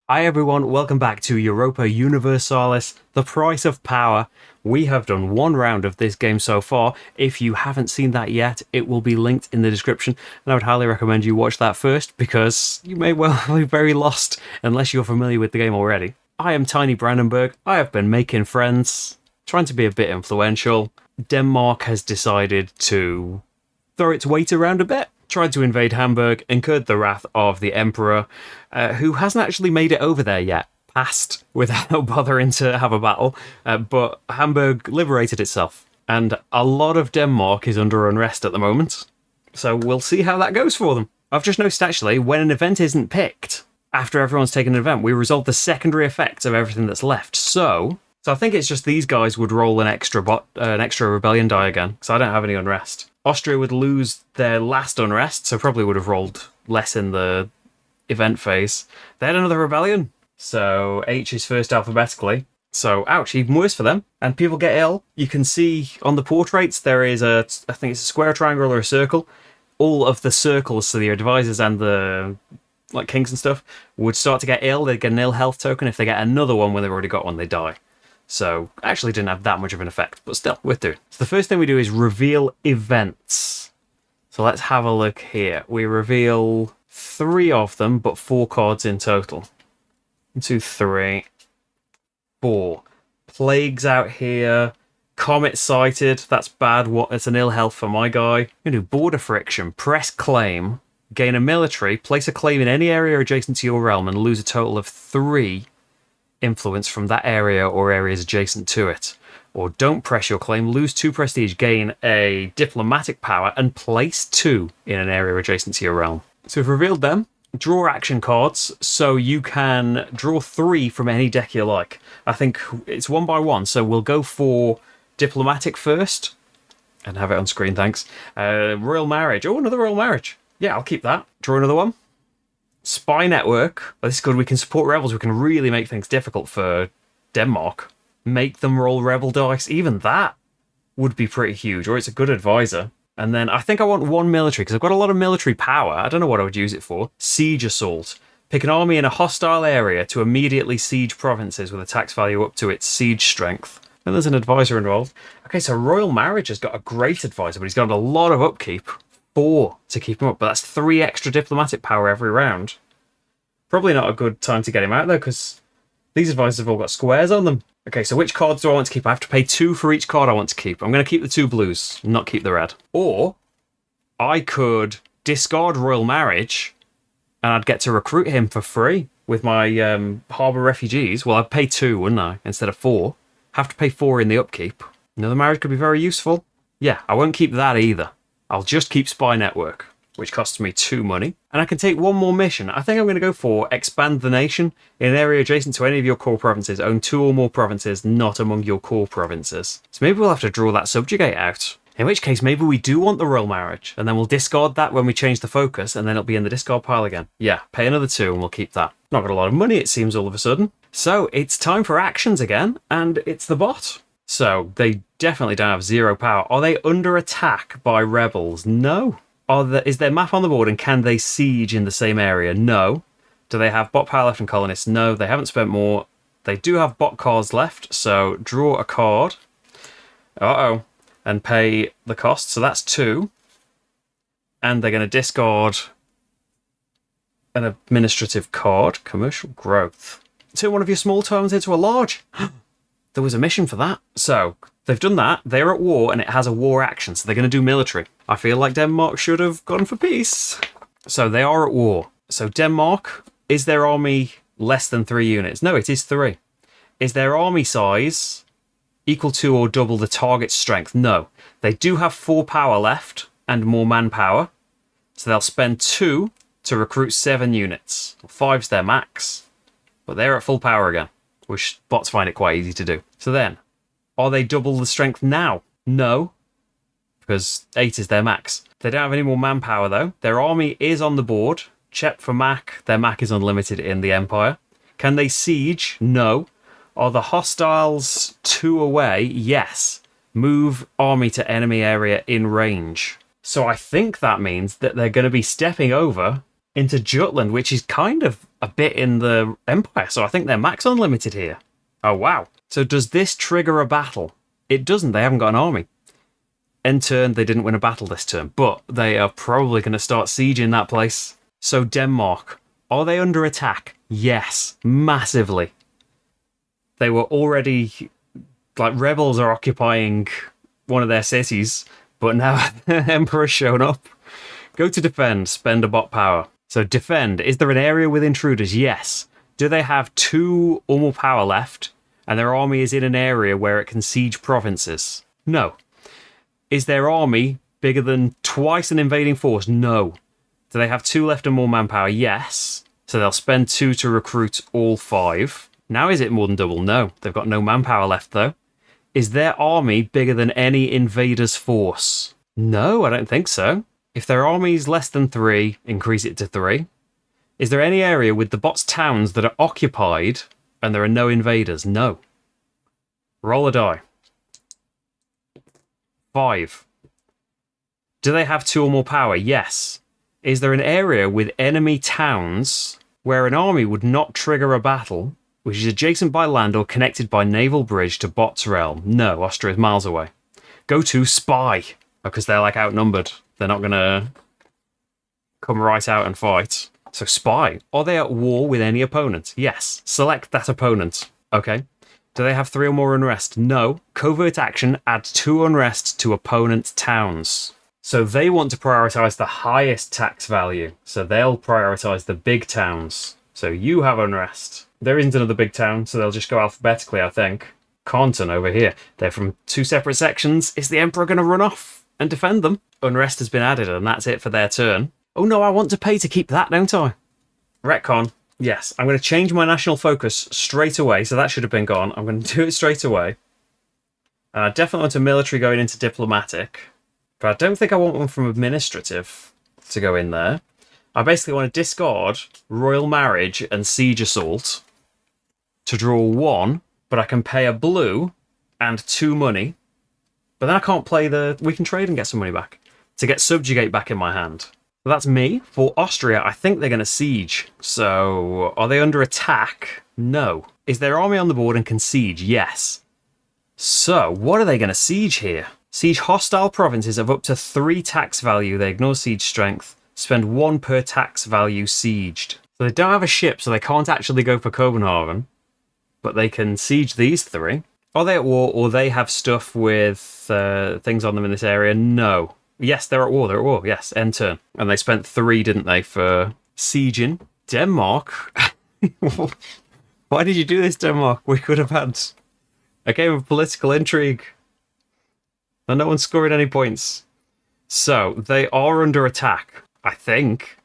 Hi everyone, welcome back to Europa Universalis, the price of power. We have done one round of this game so far. If you haven't seen that yet, it will be linked in the description, and I would highly recommend you watch that first, because you may well be very lost unless you're familiar with the game already. I am Tiny Brandenburg. I have been making friends, trying to be a bit influential. Denmark has decided to throw its weight around a bit, tried to invade Hamburg, incurred the wrath of the Emperor, who hasn't actually made it over there yet, passed without bothering to have a battle, but Hamburg liberated itself, and a lot of Denmark is under unrest at the moment, so we'll see how that goes for them. I've just noticed actually, when an event isn't picked, after everyone's taken an event, we resolve the secondary effects of everything that's left, so I think it's just these guys would roll an extra rebellion die again, because I don't have any unrest. Austria would lose their last unrest, so probably would have rolled less in the event phase. They had another rebellion, so H is first alphabetically. So, ouch, even worse for them. And people get ill. You can see on the portraits there is I think it's a square, triangle, or a circle. All of the circles, so the advisors and the kings and stuff, would start to get ill. They'd get an ill health token. If they get another one when they've already got one, they die. So, actually didn't have that much of an effect, but still, worth doing. So the first thing we do is reveal events. So let's have a look here. We reveal 3 of them, but 4 cards in total. 1, 2, 3, 4. Plagues out here. Comet sighted. That's bad. It's an ill health for my guy. I'm going to do border friction. Press claim. Gain a military. Place a claim in any area adjacent to your realm and lose a total of 3 influence from that area or areas adjacent to it. Or don't press your claim, lose 2 prestige, gain a diplomatic power, and place 2 in an area adjacent to your realm. So we've revealed them. Draw action cards, so you can draw 3 from any deck you like. I think it's 1 by 1, so we'll go for diplomatic first, and have it on screen, thanks. Royal marriage. Oh, another royal marriage. Yeah, I'll keep that. Draw another one. Spy network. Oh, this is good. We can support rebels. We can really make things difficult for Denmark. Make them roll rebel dice. Even that would be pretty huge. Or it's a good advisor. And then I think I want 1 military, because I've got a lot of military power. I don't know what I would use it for. Siege assault. Pick an army in a hostile area to immediately siege provinces with a tax value up to its siege strength. And there's an advisor involved. Okay, so royal marriage has got a great advisor, but he's got a lot of upkeep. 4 to keep him up, but that's 3 extra diplomatic power every round. Probably not a good time to get him out though, because these advisors have all got squares on them. Okay, so which cards do I want to keep? I have to pay 2 for each card I want to keep. I'm going to keep the 2 blues, not keep the red. Or I could discard royal marriage and I'd get to recruit him for free with my harbour refugees. Well, I'd pay 2, wouldn't I, instead of 4. Have to pay 4 in the upkeep. Another marriage could be very useful. Yeah, I won't keep that either. I'll just keep Spy Network, which costs me 2 money. And I can take 1 more mission. I think I'm going to go for Expand the Nation. In an area adjacent to any of your core provinces, own 2 or more provinces not among your core provinces. So maybe we'll have to draw that Subjugate out. In which case, maybe we do want the royal marriage, and then we'll discard that when we change the focus, and then it'll be in the discard pile again. Yeah, pay another 2 and we'll keep that. Not got a lot of money, it seems, all of a sudden. So it's time for actions again, and it's the bot. So they definitely don't have 0 power. Are they under attack by rebels? No. Is their map on the board and can they siege in the same area? No. Do they have bot power left and colonists? No, they haven't spent more. They do have bot cards left, so draw a card. Uh-oh. And pay the cost, so that's 2. And they're going to discard an administrative card. Commercial growth. Turn one of your small towns into a large. There was a mission for that. So, they've done that. They're at war, and it has a war action, so they're going to do military. I feel like Denmark should have gone for peace. So, they are at war. So, Denmark, is their army less than 3 units? No, it is 3. Is their army size equal to or double the target's strength? No. They do have 4 power left and more manpower. So, they'll spend 2 to recruit 7 units. 5's their max. But they're at full power again, which bots find it quite easy to do. So then, are they double the strength now? No, because 8 is their max. They don't have any more manpower though. Their army is on the board. Check for Mac. Their Mac is unlimited in the Empire. Can they siege? No. Are the hostiles 2 away? Yes. Move army to enemy area in range. So I think that means that they're going to be stepping over into Jutland, which is kind of a bit in the Empire, so I think they're max unlimited here. Oh, wow. So does this trigger a battle? It doesn't. They haven't got an army. End turn, they didn't win a battle this turn, but they are probably going to start sieging that place. So Denmark, are they under attack? Yes, massively. They were already, like, rebels are occupying one of their cities, but now the Emperor's shown up. Go to defend, spend a bot power. So defend, is there an area with intruders? Yes. Do they have 2 or more power left, and their army is in an area where it can siege provinces? No. Is their army bigger than twice an invading force? No. Do they have 2 left and more manpower? Yes. So they'll spend 2 to recruit all 5. Now is it more than double? No. They've got no manpower left, though. Is their army bigger than any invader's force? No, I don't think so. If their army is less than 3, increase it to 3. Is there any area with the bot's towns that are occupied and there are no invaders? No. Roll a die. 5. Do they have 2 or more power? Yes. Is there an area with enemy towns where an army would not trigger a battle, which is adjacent by land or connected by naval bridge to Bot's realm? No, Austria is miles away. Go to spy, because they're like outnumbered. They're not going to come right out and fight. So spy. Are they at war with any opponent? Yes. Select that opponent. Okay. Do they have 3 or more unrest? No. Covert action, add 2 unrest to opponent's towns. So they want to prioritize the highest tax value. So they'll prioritize the big towns. So you have unrest. There isn't another big town, so they'll just go alphabetically, I think. Canton over here. They're from 2 separate sections. Is the Emperor going to run off and defend them? Unrest has been added, and that's it for their turn. Oh no, I want to pay to keep that, don't I? Retcon. Yes, I'm going to change my national focus straight away, so that should have been gone. I'm going to do it straight away. I definitely want a military going into diplomatic, but I don't think I want one from administrative to go in there. I basically want to discard royal marriage and siege assault to draw 1, but I can pay a blue and 2 money, but then I can't play the... We can trade and get some money back to get subjugate back in my hand. So that's me. For Austria, I think they're going to siege. So, are they under attack? No. Is their army on the board and can siege? Yes. So, what are they going to siege here? Siege hostile provinces of up to 3 tax value. They ignore siege strength. Spend 1 per tax value sieged. So they don't have a ship, so they can't actually go for Copenhagen. But they can siege these 3. Are they at war, or they have stuff with things on them in this area? No. Yes, they're at war. They're at war. Yes, end turn. And they spent 3, didn't they, for sieging Denmark? Why did you do this, Denmark? We could have had a game of political intrigue. And no one's scoring any points. So, they are under attack, I think.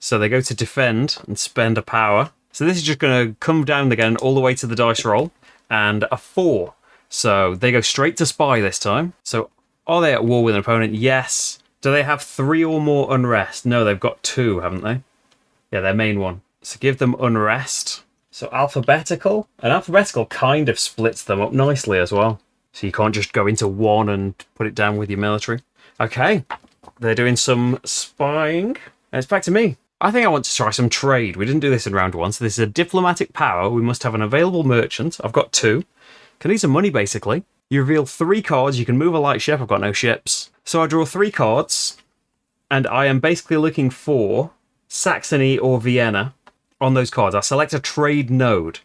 So they go to defend and spend a power. So this is just going to come down again all the way to the dice roll. And a 4. So they go straight to spy this time. So are they at war with an opponent? Yes. Do they have 3 or more unrest? No, they've got 2, haven't they? Yeah, their main one. So give them unrest. So alphabetical. And alphabetical kind of splits them up nicely as well. So you can't just go into 1 and put it down with your military. Okay. They're doing some spying. And it's back to me. I think I want to try some trade. We didn't do this in round 1. So this is a diplomatic power. We must have an available merchant. I've got 2. Can need some money, basically. You reveal 3 cards. You can move a light ship. I've got no ships. So I draw 3 cards. And I am basically looking for Saxony or Vienna on those cards. I select a trade node.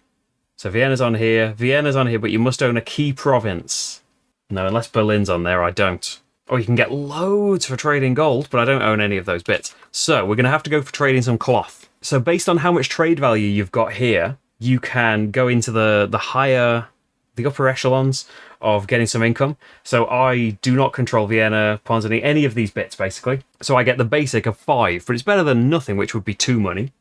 So Vienna's on here. Vienna's on here, but you must own a key province. No, unless Berlin's on there, I don't. Or you can get loads for trading gold, but I don't own any of those bits. So we're going to have to go for trading some cloth. So based on how much trade value you've got here, you can go into the upper echelons of getting some income. So I do not control Vienna, Ponzani, any of these bits, basically. So I get the basic of 5, but it's better than nothing, which would be 2 money.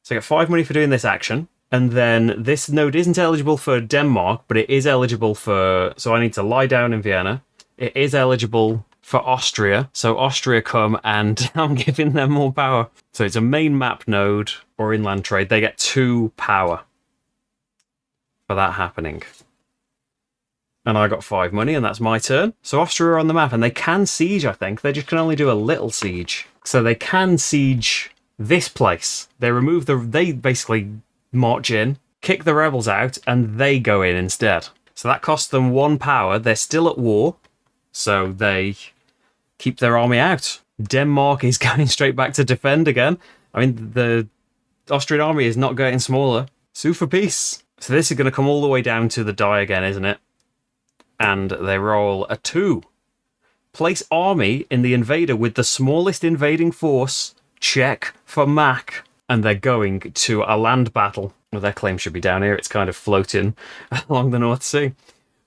So I get 5 money for doing this action. And then this node isn't eligible for Denmark, but it is eligible for... So I need to lie down in Vienna. It is eligible for Austria. So Austria come and I'm giving them more power. So it's a main map node or inland trade. They get 2 power for that happening. And I got 5 money, and that's my turn. So Austria are on the map, and they can siege, I think. They just can only do a little siege. So they can siege this place. They basically march in, kick the rebels out, and they go in instead. So that costs them 1 power. They're still at war, so they keep their army out. Denmark is going straight back to defend again. I mean, the Austrian army is not getting smaller. Sue for peace. So this is going to come all the way down to the die again, isn't it? And they roll a 2. Place army in the invader with the smallest invading force. Check for Mac. And they're going to a land battle. Well, their claim should be down here. It's kind of floating along the North Sea.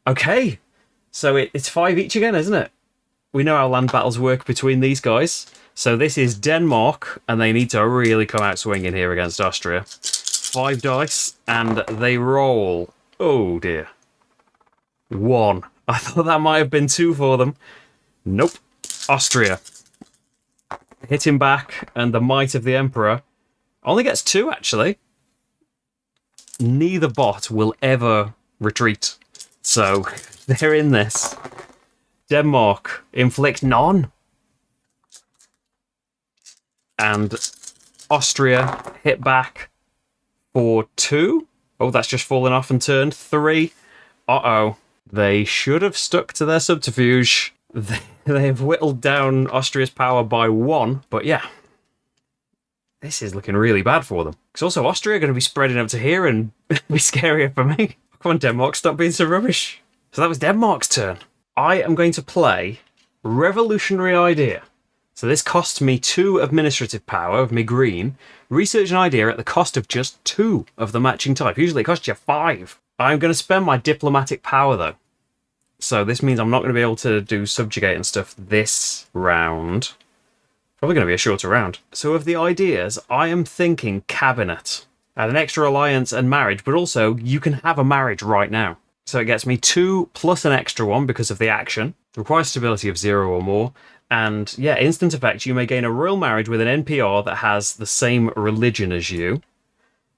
Okay. So it's 5 each again, isn't it? We know how land battles work between these guys. So this is Denmark, and they need to really come out swinging here against Austria. 5 dice, and they roll. Oh, dear. 1. I thought that might have been 2 for them. Nope. Austria. Hitting back, and the might of the Emperor only gets 2, actually. Neither bot will ever retreat. So, they're in this. Denmark inflict none. And Austria hit back for 2. Oh, that's just fallen off and turned. 3. Uh-oh. They should have stuck to their subterfuge. They've whittled down Austria's power by 1. But yeah, this is looking really bad for them. Because also Austria are going to be spreading up to here and be scarier for me. Come on, Denmark, stop being so rubbish. So that was Denmark's turn. I am going to play Revolutionary Idea. So this costs me 2 administrative power of me green. Research an idea at the cost of just 2 of the matching type. Usually it costs you 5. I'm going to spend my diplomatic power though. So this means I'm not going to be able to do subjugate and stuff this round. Probably going to be a shorter round. So of the ideas, I am thinking cabinet. Add an extra alliance and marriage, but also you can have a marriage right now. So it gets me 2 plus an extra 1 because of the action. Requires stability of 0 or more. And yeah, instant effect, you may gain a royal marriage with an NPR that has the same religion as you.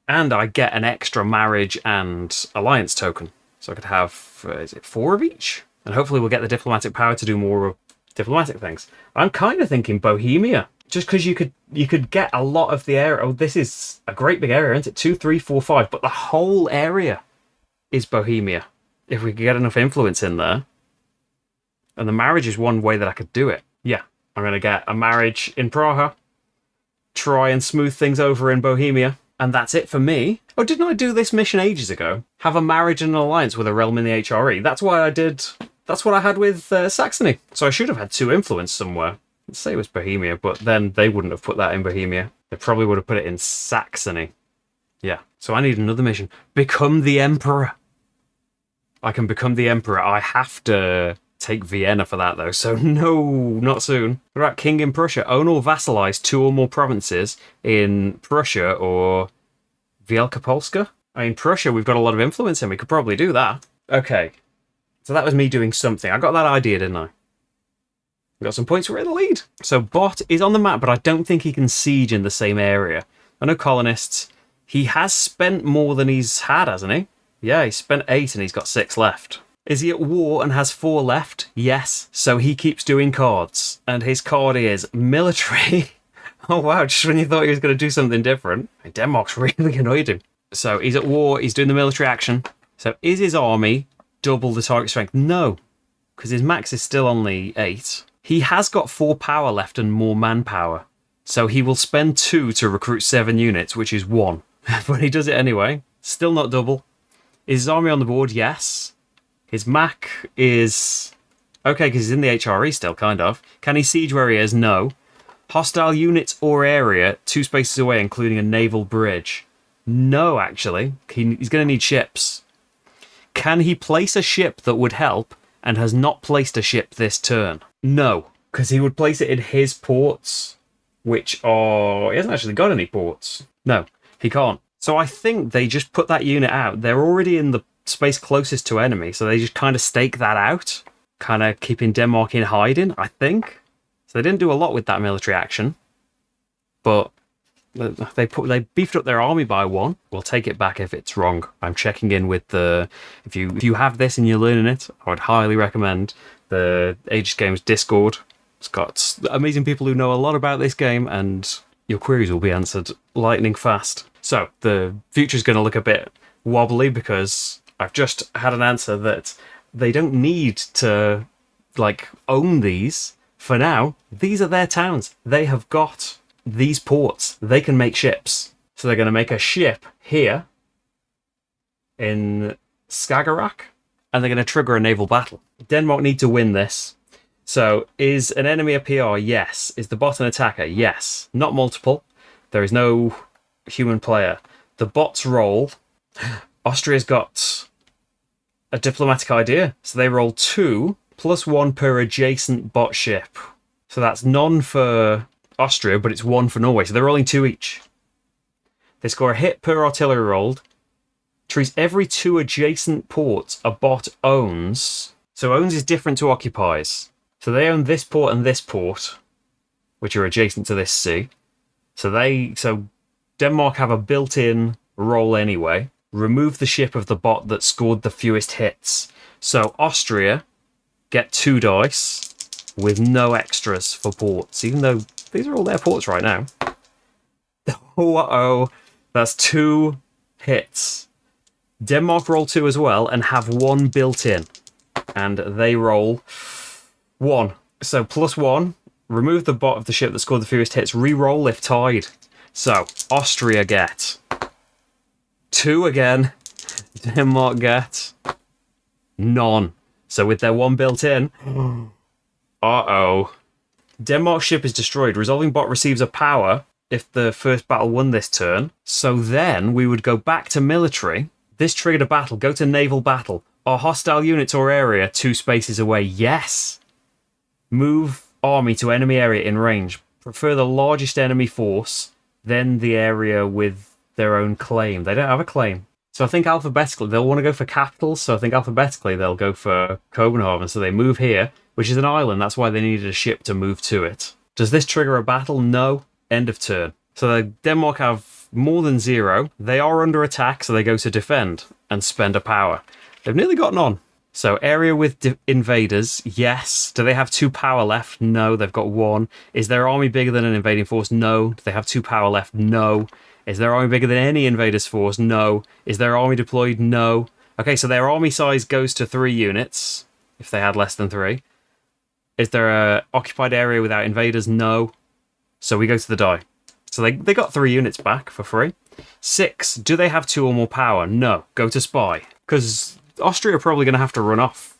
And I get an extra marriage and alliance token. So I could have, is it 4 of each? And hopefully we'll get the diplomatic power to do more diplomatic things. I'm kind of thinking Bohemia. Just because you could get a lot of the area. Oh, this is a great big area, isn't it? 2, 3, 4, 5. But the whole area is Bohemia. If we could get enough influence in there. And the marriage is one way that I could do it. Yeah, I'm going to get a marriage in Praha. Try and smooth things over in Bohemia. And that's it for me. Oh, didn't I do this mission ages ago? Have a marriage and an alliance with a realm in the HRE. That's why I did. That's what I had with Saxony. So I should have had 2 influence somewhere. Let's say it was Bohemia, but then they wouldn't have put that in Bohemia. They probably would have put it in Saxony. Yeah, so I need another mission. Become the Emperor. I can become the Emperor. I have to take Vienna for that, though, so no, not soon. What about King in Prussia? Own or vassalize 2 or more provinces in Prussia or Wielkopolska? I mean, Prussia, we've got a lot of influence in. We could probably do that. Okay, so that was me doing something. I got that idea, didn't I? We got some points. We're in the lead. So Bot is on the map, but I don't think he can siege in the same area. I know colonists. He has spent more than he's had, hasn't he? Yeah, he's spent 8 and he's got 6 left. Is he at war and has 4 left? Yes. So he keeps doing cards. And his card is military. Oh, wow. Just when you thought he was going to do something different. Denmark's really annoyed him. So he's at war. He's doing the military action. So is his army double the target strength? No. Because his max is still only 8. He has got 4 power left and more manpower. So he will spend 2 to recruit 7 units, which is 1. But he does it anyway. Still not double. Is his army on the board? Yes. His Mac is okay because he's in the HRE still, kind of. Can he siege where he is? No. Hostile units or area 2 spaces away, including a naval bridge. No, actually. He's going to need ships. Can he place a ship that would help and has not placed a ship this turn? No, because he would place it in his ports, which are... He hasn't actually got any ports. No, he can't. So I think they just put that unit out. They're already in the space closest to enemy, so they just kind of stake that out, kind of keeping Denmark in hiding, I think. So they didn't do a lot with that military action, but they beefed up their army by 1. We'll take it back if it's wrong. I'm checking in with the... If you have this and you're learning it, I would highly recommend the Aegis Games Discord. It's got amazing people who know a lot about this game, and your queries will be answered lightning fast. So the future's going to look a bit wobbly because I've just had an answer that they don't need to like own these. For now, these are their towns. They have got these ports. They can make ships. So they're going to make a ship here in Skagerrak, and they're going to trigger a naval battle. Denmark need to win this. So is an enemy a PR? Yes. Is the bot an attacker? Yes. Not multiple. There is no human player. The bots roll. Austria's got a diplomatic idea. So they roll 2 plus 1 per adjacent bot ship. So that's none for Austria, but it's 1 for Norway. So they're rolling 2 each. They score a hit per artillery rolled. Treats every 2 adjacent ports a bot owns. So owns is different to occupies. So they own this port and this port, which are adjacent to this sea. So Denmark have a built-in roll anyway. Remove the ship of the bot that scored the fewest hits. So Austria get 2 dice with no extras for ports, even though these are all their ports right now. Uh-oh, that's 2 hits. Denmark roll 2 as well and have 1 built in. And they roll 1. So plus 1, remove the bot of the ship that scored the fewest hits, re-roll if tied. So Austria get 2 again. Denmark get none. So with their 1 built in, uh-oh. Denmark's ship is destroyed. Resolving bot receives a power if the first battle won this turn. So then we would go back to military. This triggered a battle. Go to naval battle. Are hostile units or area 2 spaces away? Yes. Move army to enemy area in range. Prefer the largest enemy force, then the area with their own claim. They don't have a claim. So I think alphabetically, they'll want to go for capitals. So I think alphabetically, they'll go for Copenhagen. So they move here, which is an island. That's why they needed a ship to move to it. Does this trigger a battle? No. End of turn. So Denmark have more than 0. They are under attack, so they go to defend and spend a power. They've nearly gotten on. So area with invaders, yes. Do they have 2 power left? No, they've got 1. Is their army bigger than an invading force? No. Do they have 2 power left? No. Is their army bigger than any invader's force? No. Is their army deployed? No. Okay, so their army size goes to 3 units, if they had less than 3. Is there a occupied area without invaders? No. So we go to the die. So they got 3 units back for free. 6, do they have 2 or more power? No. Go to spy. Because Austria are probably going to have to run off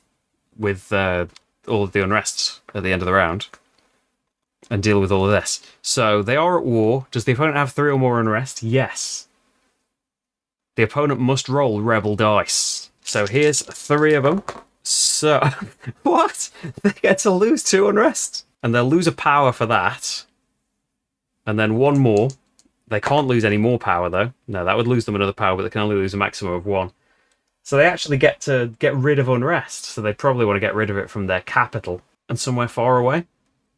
with all of the unrest at the end of the round and deal with all of this. So they are at war. Does the opponent have 3 or more unrest? Yes. The opponent must roll rebel dice. So here's 3 of them. So, what? They get to lose 2 unrest. And they'll lose a power for that. And then 1 more. They can't lose any more power, though. No, that would lose them another power, but they can only lose a maximum of 1. So they actually get to get rid of unrest. So they probably want to get rid of it from their capital and somewhere far away.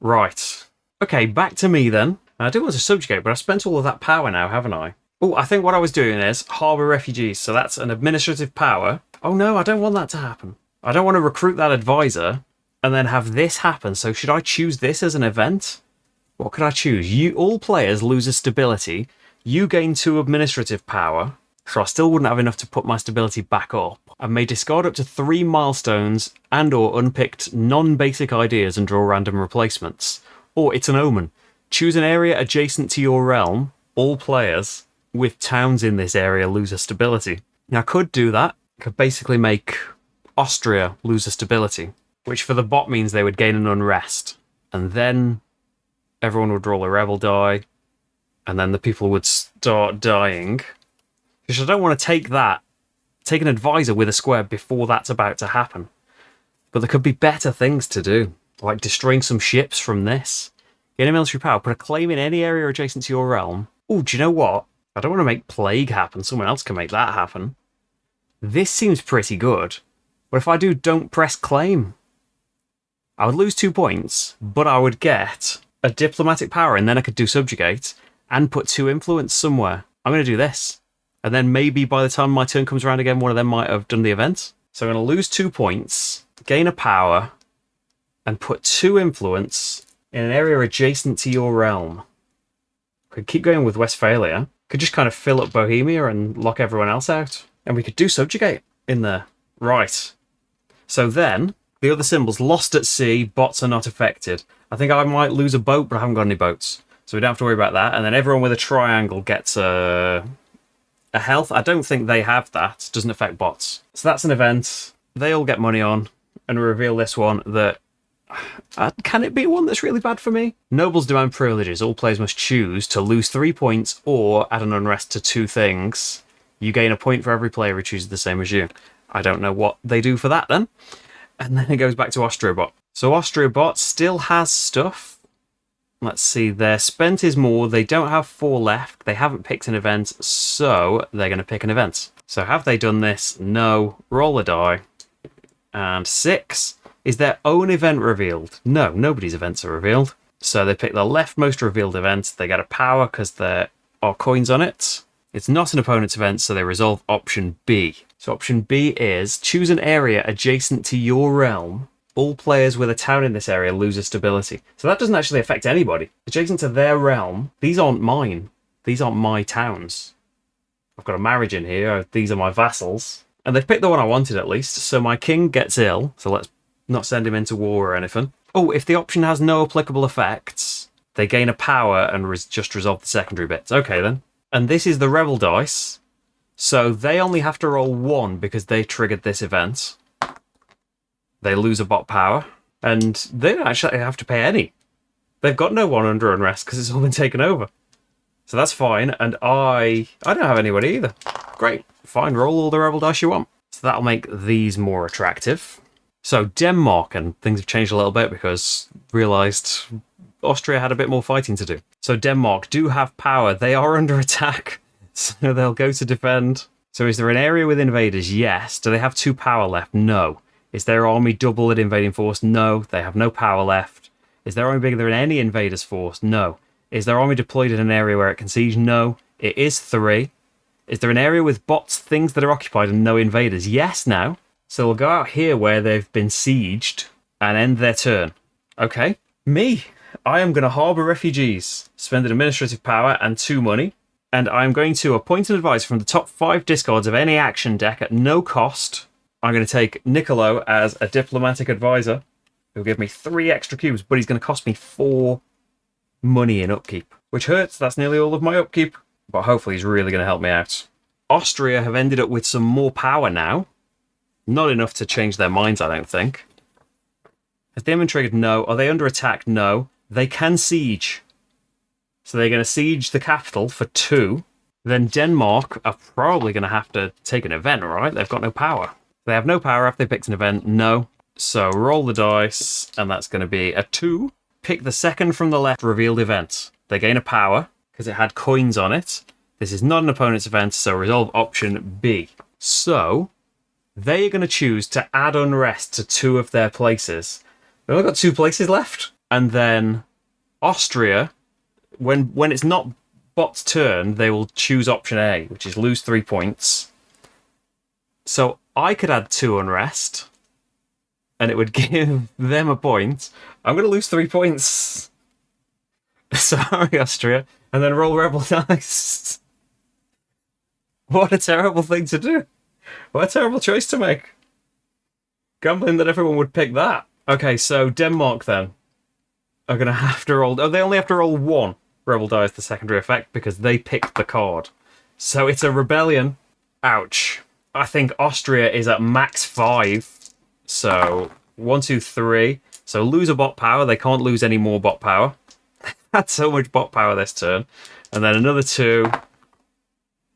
Right. Okay, back to me then. I do want to subjugate, but I've spent all of that power now, haven't I? Oh, I think what I was doing is harbour refugees. So that's an administrative power. Oh no, I don't want that to happen. I don't want to recruit that advisor and then have this happen. So should I choose this as an event? What could I choose? All players lose a stability. You gain 2 administrative power. So I still wouldn't have enough to put my stability back up. I may discard up to 3 milestones and or unpicked non-basic ideas and draw random replacements. Or it's an omen. Choose an area adjacent to your realm. All players with towns in this area lose a stability. Now I could do that. I could basically make Austria lose a stability, which for the bot means they would gain an unrest. And then everyone would roll a rebel die. And then the people would start dying. Because I don't want to take an advisor with a square before that's about to happen. But there could be better things to do, like destroying some ships from this. Gain a military power, put a claim in any area adjacent to your realm. Oh, do you know what? I don't want to make plague happen. Someone else can make that happen. This seems pretty good. But if I do don't press claim, I would lose 2 points, but I would get a diplomatic power, and then I could do subjugate and put 2 influence somewhere. I'm going to do this. And then maybe by the time my turn comes around again, one of them might have done the event. So I'm going to lose 2 points, gain a power, and put 2 influence in an area adjacent to your realm. Could keep going with Westphalia. Could just kind of fill up Bohemia and lock everyone else out. And we could do Subjugate in there. Right. So then, the other symbols, lost at sea, bots are not affected. I think I might lose a boat, but I haven't got any boats. So we don't have to worry about that. And then everyone with a triangle gets a health. I don't think they have that. Doesn't affect bots. So that's an event. They all get money on. And we reveal this one that... can it be one that's really bad for me? Nobles demand privileges. All players must choose to lose 3 points or add an unrest to 2 things. You gain a point for every player who chooses the same as you. I don't know what they do for that then. And then it goes back to Austriabot. So Austriabot still has stuff. Let's see, their spent is more. They don't have 4 left. They haven't picked an event, so they're going to pick an event. So have they done this? No. Roll a die. And 6. Is their own event revealed? No, nobody's events are revealed. So they pick the leftmost revealed event. They get a power because there are coins on it. It's not an opponent's event, so they resolve option B. So option B is choose an area adjacent to your realm. All players with a town in this area lose a stability. So that doesn't actually affect anybody. Adjacent to their realm, these aren't mine. These aren't my towns. I've got a marriage in here. These are my vassals. And they've picked the one I wanted at least. So my king gets ill. So let's not send him into war or anything. Oh, if the option has no applicable effects, they gain a power and just resolve the secondary bits. Okay then. And this is the rebel dice. So they only have to roll 1 because they triggered this event. They lose a bot power. And they don't actually have to pay any. They've got no one under unrest because it's all been taken over. So that's fine. And I don't have anybody either. Great. Fine. Roll all the rebel dice you want. So that'll make these more attractive. So Denmark, and things have changed a little bit because realised Austria had a bit more fighting to do. So Denmark do have power. They are under attack. So they'll go to defend. So is there an area with invaders? Yes. Do they have 2 power left? No. Is their army double at invading force? No. They have no power left. Is their army bigger than any invaders force? No. Is their army deployed in an area where it can siege? No. It is 3. Is there an area with bots, things that are occupied and no invaders? Yes now. So we'll go out here where they've been sieged and end their turn. Okay. Me. I am going to harbour refugees, spend an administrative power and 2 money. And I'm going to appoint an advisor from the top 5 discards of any action deck at no cost. I'm going to take Niccolo as a diplomatic advisor. He'll give me 3 extra cubes, but he's going to cost me 4 money in upkeep. Which hurts, that's nearly all of my upkeep. But hopefully he's really going to help me out. Austria have ended up with some more power now. Not enough to change their minds, I don't think. Has Damon triggered? No. Are they under attack? No. They can siege. So they're going to siege the capital for 2. Then Denmark are probably going to have to take an event, right? They've got no power. They have no power after they picked an event. No. So roll the dice, and that's going to be a 2. Pick the second from the left revealed event. They gain a power because it had coins on it. This is not an opponent's event, so resolve option B. So they are going to choose to add unrest to 2 of their places. They've only got 2 places left. And then Austria, when it's not bot's turn, they will choose option A, which is lose 3 points. So I could add 2 unrest, and it would give them a point. I'm going to lose 3 points. Sorry, Austria. And then roll rebel dice. What a terrible thing to do. What a terrible choice to make. Gambling that everyone would pick that. Okay, so Denmark then are going to have to roll... Oh, they only have to roll 1 rebel die as the secondary effect because they picked the card. So it's a rebellion. Ouch. I think Austria is at max 5. So 1, 2, 3. So lose a bot power. They can't lose any more bot power. Had so much bot power this turn. And then another 2.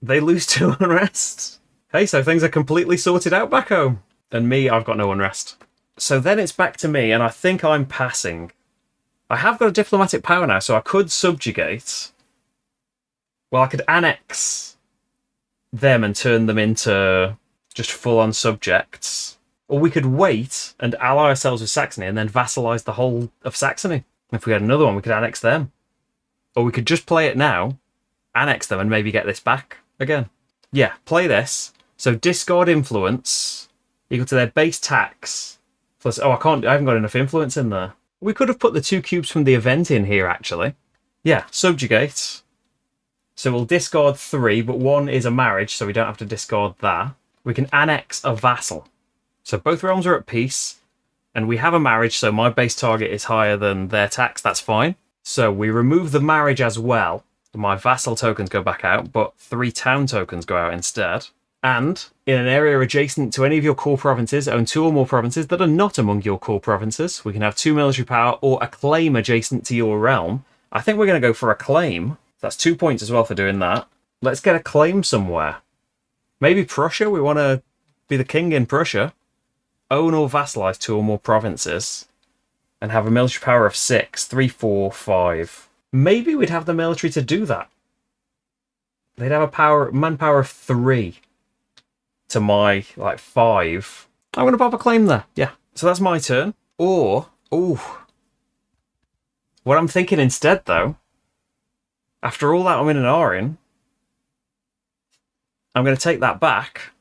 They lose 2 unrest. Hey, so things are completely sorted out back home. And me, I've got no unrest. So then it's back to me, and I think I'm passing. I have got a diplomatic power now, so I could subjugate. Well, I could annex them and turn them into just full-on subjects. Or we could wait and ally ourselves with Saxony and then vassalize the whole of Saxony. If we had another one, we could annex them. Or we could just play it now, annex them, and maybe get this back again. Yeah, play this. So discard influence equal to their base tax plus... Oh, I haven't got enough influence in there. We could have put the 2 cubes from the event in here, actually. Yeah, subjugate. So we'll discard 3, but 1 is a marriage, so we don't have to discard that. We can annex a vassal. So both realms are at peace, and we have a marriage, so my base target is higher than their tax. That's fine. So we remove the marriage as well. My vassal tokens go back out, but 3 town tokens go out instead. And in an area adjacent to any of your core provinces, own 2 or more provinces that are not among your core provinces. We can have 2 military power or a claim adjacent to your realm. I think we're going to go for a claim. That's 2 points as well for doing that. Let's get a claim somewhere. Maybe Prussia. We want to be the king in Prussia. Own or vassalize 2 or more provinces. And have a military power of 6. 3, 4, 5. Maybe we'd have the military to do that. They'd have a manpower of 3 to my 5. I'm going to pop a claim there. Yeah. So that's my turn. Or, what I'm thinking instead though, after all that I'm in an R in, I'm going to take that back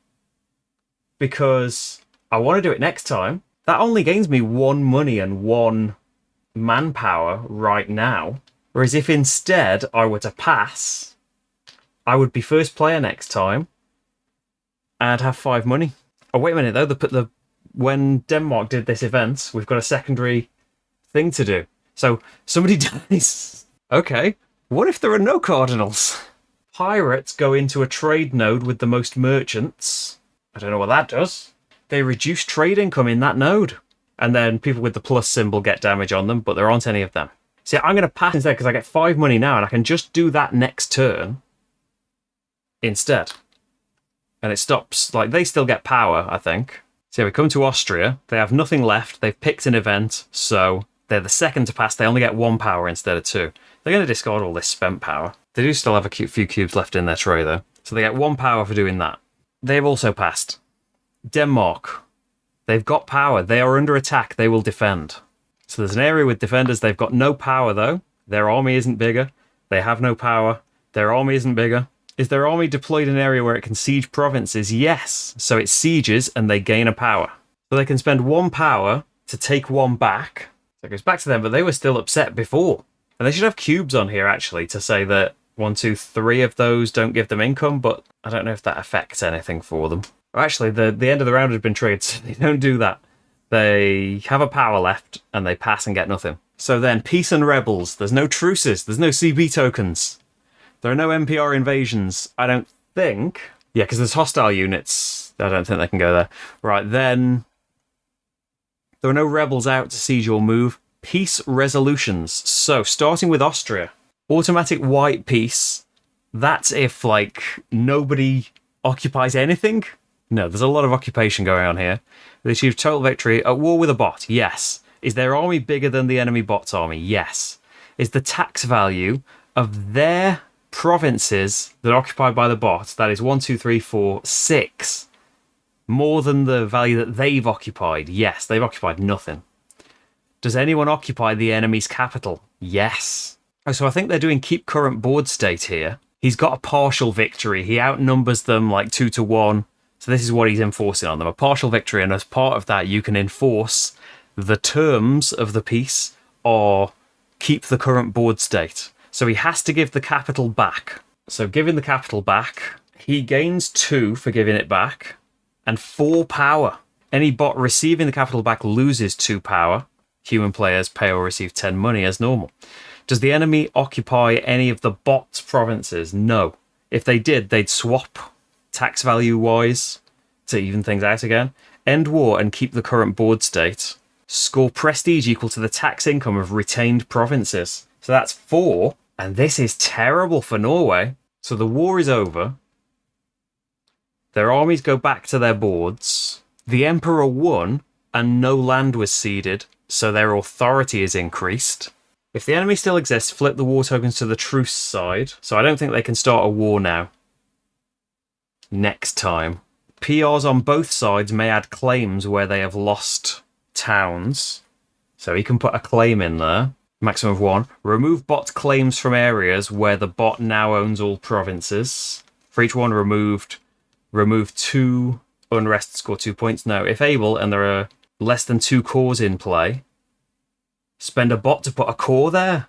because I want to do it next time. That only gains me 1 money and 1 manpower right now. Whereas if instead I were to pass, I would be first player next time and have 5 money. Oh, wait a minute though. When Denmark did this event, we've got a secondary thing to do. So somebody dies. Okay. What if there are no cardinals? Pirates go into a trade node with the most merchants. I don't know what that does. They reduce trade income in that node. And then people with the plus symbol get damage on them, but there aren't any of them. See, I'm going to pass instead because I get 5 money now and I can just do that next turn instead. And it stops, they still get power, I think. So we come to Austria. They have nothing left. They've picked an event, so they're the second to pass. They only get 1 power instead of 2. They're going to discard all this spent power. They do still have a few cubes left in their tray, though. So they get 1 power for doing that. They've also passed. Denmark. They've got power. They are under attack. They will defend. So there's an area with defenders. They've got no power, though. Their army isn't bigger. They have no power. Their army isn't bigger. Is their army deployed in an area where it can siege provinces? Yes. So it sieges and they gain a power. So they can spend 1 power to take 1 back. So it goes back to them, but they were still upset before. And they should have cubes on here, actually, to say that 1, 2, 3 of those don't give them income, but I don't know if that affects anything for them. Actually, the end of the round had been triggered, so they don't do that. They have a power left, and they pass and get nothing. So then, peace and rebels. There's no truces. There's no CB tokens. There are no MPR invasions, I don't think. Yeah, because there's hostile units. I don't think they can go there. Right, then there are no rebels out to siege or move. Peace resolutions. So, starting with Austria. Automatic white peace. That's if, nobody occupies anything. No, there's a lot of occupation going on here. They achieve total victory at war with a bot. Yes. Is their army bigger than the enemy bot's army? Yes. Is the tax value of their provinces that are occupied by the bot, that is 1, 2, 3, 4, 6, more than the value that they've occupied? Yes. They've occupied nothing. Does anyone occupy the enemy's capital? Yes. Oh, so I think they're doing keep current board state here. He's got a partial victory. He outnumbers them 2 to 1. So this is what he's enforcing on them, a partial victory. And as part of that, you can enforce the terms of the peace or keep the current board state. So he has to give the capital back. So giving the capital back, he gains 2 for giving it back and 4 power. Any bot receiving the capital back loses 2 power. Human players pay or receive 10 money as normal. Does the enemy occupy any of the bot's provinces? No. If they did, they'd swap tax value wise to even things out again. End war and keep the current board state. Score prestige equal to the tax income of retained provinces. So that's 4. And this is terrible for Norway. So the war is over. Their armies go back to their boards. The emperor won and no land was ceded. So their authority is increased. If the enemy still exists, flip the war tokens to the truce side. So I don't think they can start a war now. Next time. PRs on both sides may add claims where they have lost towns. So he can put a claim in there. Maximum of 1. Remove bot claims from areas where the bot now owns all provinces. For each one removed, remove 2 unrest, score 2 points. No, if able, and there are less than 2 cores in play, spend a bot to put a core there.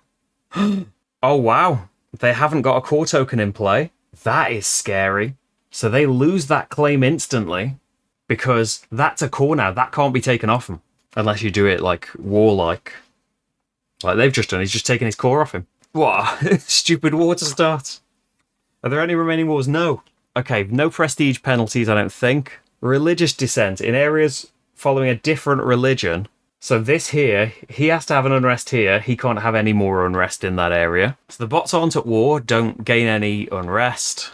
Oh, wow. They haven't got a core token in play. That is scary. So they lose that claim instantly because that's a core now. That can't be taken off him unless you do it like warlike. Like they've just done. He's just taken his core off him. What a stupid war to start. Are there any remaining wars? No. Okay, no prestige penalties, I don't think. Religious dissent in areas following a different religion. So this here, he has to have an unrest here. He can't have any more unrest in that area. So the bots aren't at war, don't gain any unrest.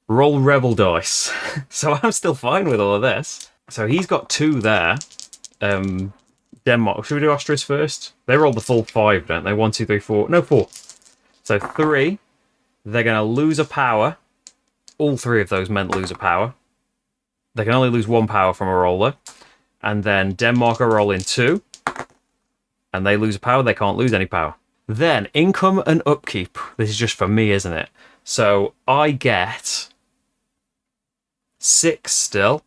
Roll rebel dice. So I'm still fine with all of this. So he's got 2 there. Denmark. Should we do Austria's first? They roll the full 5, don't they? 1, 2, 3, 4. No, 4. So 3. They're going to lose a power. All 3 of those meant lose a power. They can only lose 1 power from a roller. And then Denmark are rolling 2. And they lose a power. They can't lose any power. Then income and upkeep. This is just for me, isn't it? So I get 6 still.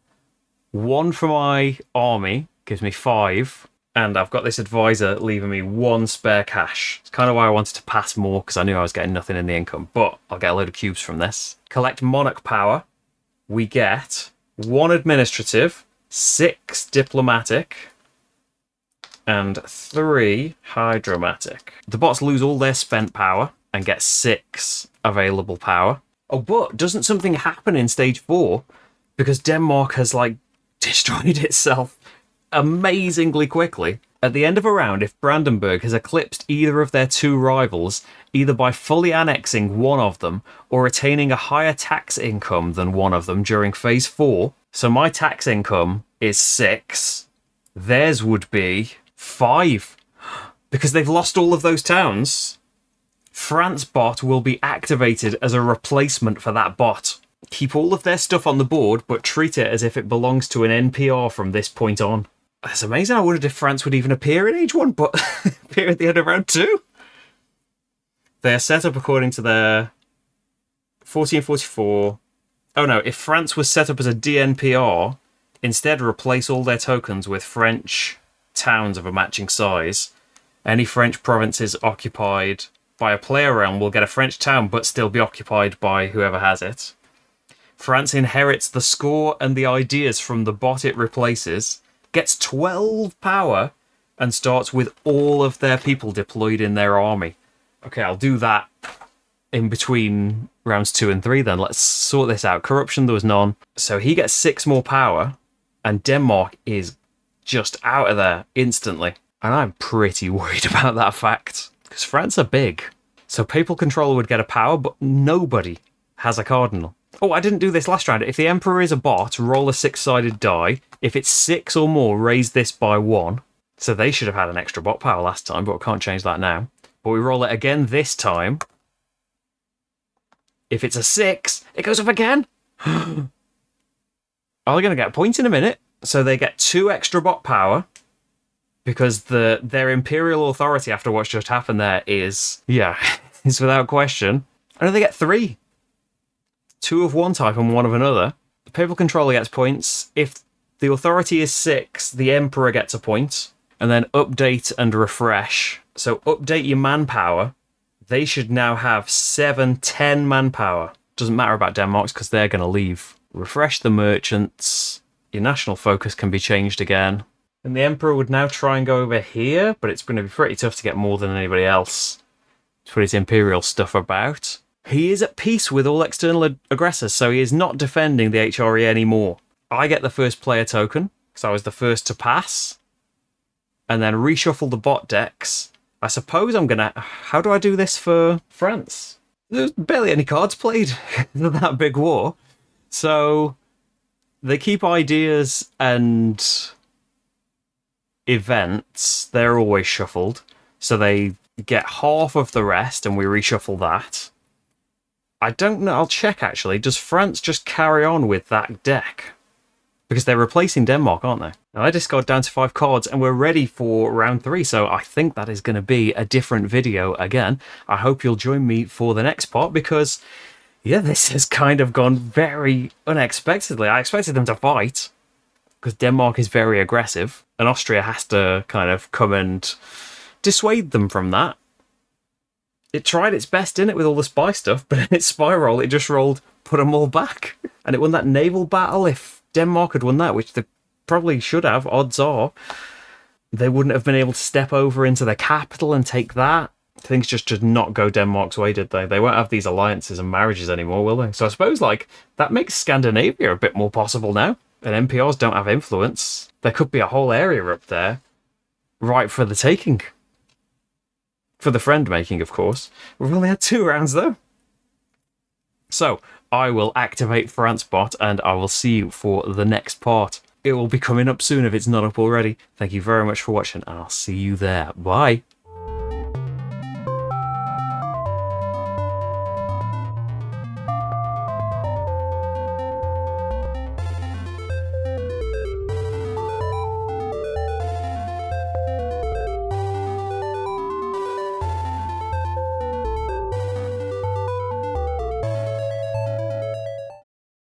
1 for my army. Gives me 5. And I've got this advisor leaving me 1 spare cash. It's kind of why I wanted to pass more, because I knew I was getting nothing in the income. But I'll get a load of cubes from this. Collect monarch power. We get 1 administrative, 6 diplomatic, and 3 hydromatic. The bots lose all their spent power and get 6 available power. Oh, but doesn't something happen in stage 4? Because Denmark has, like, destroyed itself amazingly quickly. At the end of a round, if Brandenburg has eclipsed either of their 2 rivals, either by fully annexing one of them or attaining a higher tax income than one of them during phase 4, so my tax income is 6, theirs would be 5. Because they've lost all of those towns, France bot will be activated as a replacement for that bot. Keep all of their stuff on the board, but treat it as if it belongs to an NPR from this point on. That's amazing. I wondered if France would even appear in age 1, but appear at the end of round 2. They are set up according to their 1444. Oh no, if France was set up as a DNPR, instead replace all their tokens with French towns of a matching size. Any French provinces occupied by a player realm will get a French town, but still be occupied by whoever has it. France inherits the score and the ideas from the bot it replaces, gets 12 power, and starts with all of their people deployed in their army. Okay, I'll do that in between rounds 2 and 3 then. Let's sort this out. Corruption, there was none. So he gets 6 more power, and Denmark is just out of there instantly. And I'm pretty worried about that fact, because France are big. So Papal Controller would get a power, but nobody has a Cardinal. Oh, I didn't do this last round. If the Emperor is a bot, roll a 6-sided die. If it's 6 or more, raise this by 1. So they should have had an extra bot power last time, but I can't change that now. But we roll it again this time. If it's a 6, it goes up again. Oh, they're going to get a point in a minute. So they get 2 extra bot power, because their Imperial authority after what's just happened there is, yeah, is without question. And they get 3. 2 of one type and 1 of another. The Papal Controller gets points. If the authority is 6, the Emperor gets a point. And then update and refresh. So update your manpower. They should now have 7, 10 manpower. Doesn't matter about Denmark's because they're going to leave. Refresh the merchants. Your national focus can be changed again. And the Emperor would now try and go over here, but it's going to be pretty tough to get more than anybody else to put his imperial stuff about. He is at peace with all external aggressors, so he is not defending the HRE anymore. I get the first player token, because I was the first to pass. And then reshuffle the bot decks. I suppose I'm going to... How do I do this for France? There's barely any cards played in that big war. So they keep ideas and events. They're always shuffled. So they get half of the rest, and we reshuffle that. I don't know. I'll check, actually. Does France just carry on with that deck? Because they're replacing Denmark, aren't they? Now, I discard down to 5 cards, and we're ready for round 3. So I think that is going to be a different video again. I hope you'll join me for the next part, because, yeah, this has kind of gone very unexpectedly. I expected them to fight, because Denmark is very aggressive, and Austria has to kind of come and dissuade them from that. It tried its best in it with all the spy stuff, but in its spy roll, it just rolled, put them all back. And it won that naval battle. If Denmark had won that, which they probably should have, odds are, they wouldn't have been able to step over into the capital and take that. Things just did not go Denmark's way, did they? They won't have these alliances and marriages anymore, will they? So I suppose, like, that makes Scandinavia a bit more possible now. And NPRs don't have influence. There could be a whole area up there ripe for the taking. For the friend making, of course. We've only had 2 rounds, though. So, I will activate France bot, and I will see you for the next part. It will be coming up soon if it's not up already. Thank you very much for watching, and I'll see you there. Bye.